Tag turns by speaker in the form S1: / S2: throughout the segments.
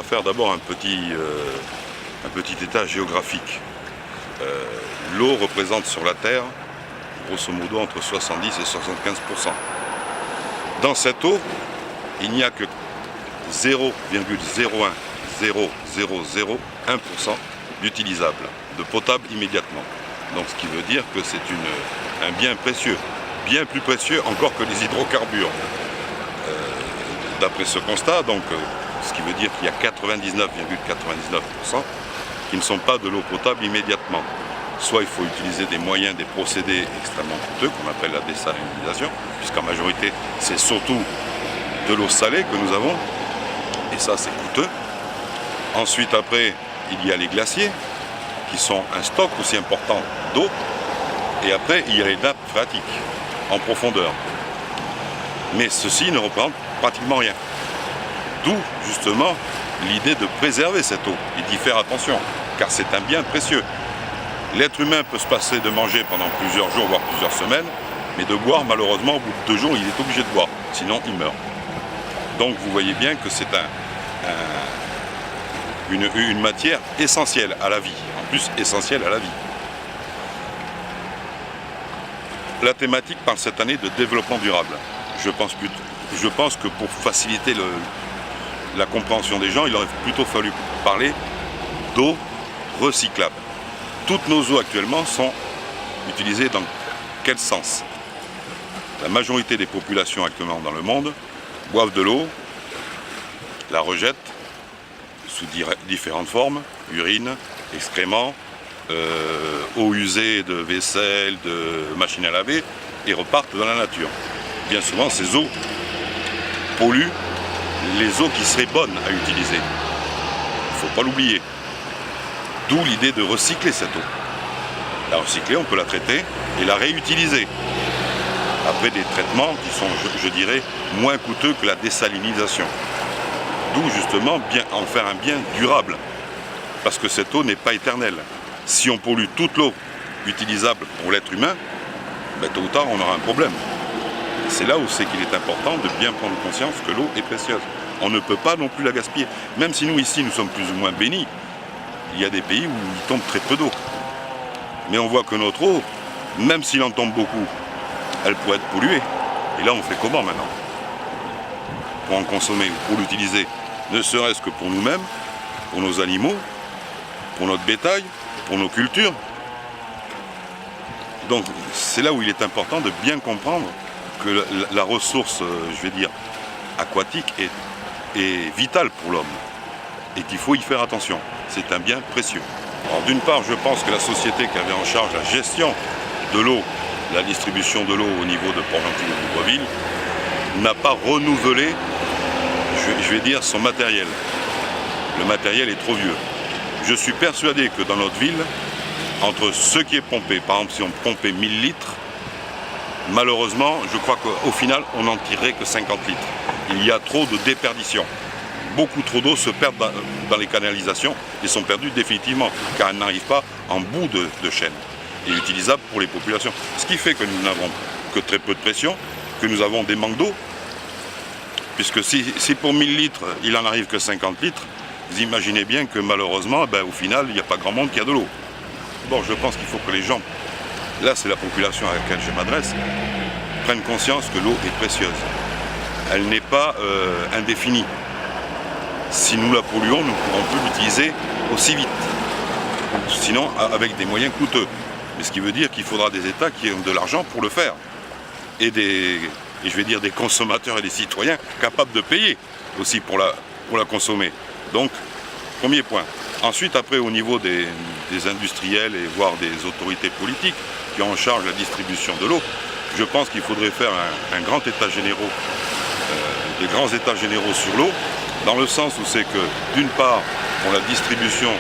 S1: faire d'abord un petit état géographique. L'eau représente sur la Terre, grosso modo, entre 70 et 75%. Dans cette eau, il n'y a que 0,0100001% d'utilisable, de potable immédiatement. Donc ce qui veut dire que c'est un bien précieux, bien plus précieux encore que les hydrocarbures. D'après ce constat, donc, ce qui veut dire qu'il y a 99,99% qui ne sont pas de l'eau potable immédiatement. Soit il faut utiliser des moyens, des procédés extrêmement coûteux, qu'on appelle la désalinisation, puisqu'en majorité c'est surtout de l'eau salée que nous avons, et ça c'est coûteux. Ensuite après, il y a les glaciers, qui sont un stock aussi important d'eau, et après il y a les nappes phréatiques, en profondeur. Mais ceci ne représente pratiquement rien. D'où justement l'idée de préserver cette eau et d'y faire attention, car c'est un bien précieux. L'être humain peut se passer de manger pendant plusieurs jours, voire plusieurs semaines, mais de boire, malheureusement, au bout de 2 jours, il est obligé de boire, sinon il meurt. Donc vous voyez bien que c'est une matière essentielle à la vie, en plus essentielle à la vie. La thématique parle cette année de développement durable. Je pense que pour faciliter la compréhension des gens, il aurait plutôt fallu parler d'eau recyclable. Toutes nos eaux actuellement sont utilisées dans quel sens? La majorité des populations actuellement dans le monde boivent de l'eau, la rejettent sous différentes formes, urine, excréments, eau usée de vaisselle, de machine à laver, et repartent dans la nature. Bien souvent, ces eaux polluent les eaux qui seraient bonnes à utiliser. Il ne faut pas l'oublier. D'où l'idée de recycler cette eau. La recycler, on peut la traiter et la réutiliser. Après des traitements qui sont, je dirais, moins coûteux que la désalinisation. D'où justement en faire un bien durable. Parce que cette eau n'est pas éternelle. Si on pollue toute l'eau utilisable pour l'être humain, ben, tôt ou tard on aura un problème. C'est là où c'est qu'il est important de bien prendre conscience que l'eau est précieuse. On ne peut pas non plus la gaspiller. Même si nous ici nous sommes plus ou moins bénis, il y a des pays où il tombe très peu d'eau. Mais on voit que notre eau, même s'il en tombe beaucoup, elle pourrait être polluée. Et là on fait comment maintenant? Pour en consommer ou pour l'utiliser, ne serait-ce que pour nous-mêmes, pour nos animaux, pour notre bétail, pour nos cultures. Donc c'est là où il est important de bien comprendre que la ressource, je vais dire, aquatique est vitale pour l'homme et qu'il faut y faire attention. C'est un bien précieux. Alors d'une part, je pense que la société qui avait en charge la gestion de l'eau, la distribution de l'eau au niveau de Port-Gentil et de Libreville, n'a pas renouvelé, je vais dire, son matériel. Le matériel est trop vieux. Je suis persuadé que dans notre ville, entre ce qui est pompé, par exemple si on pompait 1000 litres, malheureusement, je crois qu'au final, on n'en tirerait que 50 litres. Il y a trop de déperdition. Beaucoup trop d'eau se perd dans les canalisations et sont perdues définitivement, car elles n'arrivent pas en bout de chaîne et utilisables pour les populations. Ce qui fait que nous n'avons que très peu de pression, que nous avons des manques d'eau, puisque si pour 1000 litres, il n'en arrive que 50 litres, vous imaginez bien que malheureusement, au final, il n'y a pas grand monde qui a de l'eau. Bon, je pense qu'il faut que les gens, là c'est la population à laquelle je m'adresse, prennent conscience que l'eau est précieuse. Elle n'est pas indéfinie. Si nous la polluons, nous ne pourrons plus l'utiliser aussi vite. Sinon, avec des moyens coûteux. Mais ce qui veut dire qu'il faudra des États qui ont de l'argent pour le faire. Et je vais dire des consommateurs et des citoyens capables de payer aussi pour la consommer. Donc, premier point. Ensuite, après, au niveau des industriels et voire des autorités politiques qui ont en charge la distribution de l'eau, je pense qu'il faudrait faire un grand état généraux, des grands états généraux sur l'eau, dans le sens où c'est que, d'une part, pour la distribution,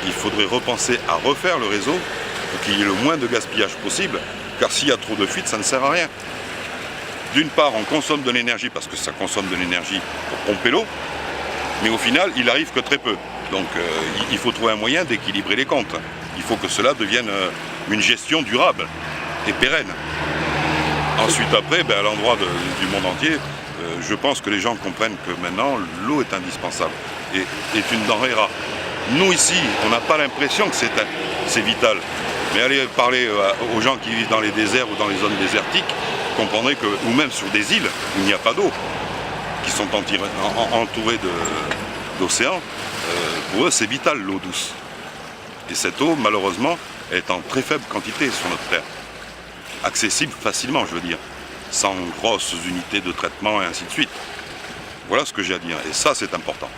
S1: il faudrait repenser à refaire le réseau pour qu'il y ait le moins de gaspillage possible, car s'il y a trop de fuites, ça ne sert à rien. D'une part, on consomme de l'énergie, parce que ça consomme de l'énergie pour pomper l'eau, mais au final, il arrive que très peu. Donc il faut trouver un moyen d'équilibrer les comptes. Il faut que cela devienne une gestion durable et pérenne. Ensuite après, à l'endroit du monde entier, je pense que les gens comprennent que maintenant, l'eau est indispensable et est une denrée rare. Nous, ici, on n'a pas l'impression que c'est vital. Mais allez parler aux gens qui vivent dans les déserts ou dans les zones désertiques, vous comprendrez que, ou même sur des îles où il n'y a pas d'eau, qui sont entourées d'océans, pour eux, c'est vital, l'eau douce. Et cette eau, malheureusement, est en très faible quantité sur notre terre. Accessible facilement, je veux dire, sans grosses unités de traitement et ainsi de suite. Voilà ce que j'ai à dire, et ça, c'est important.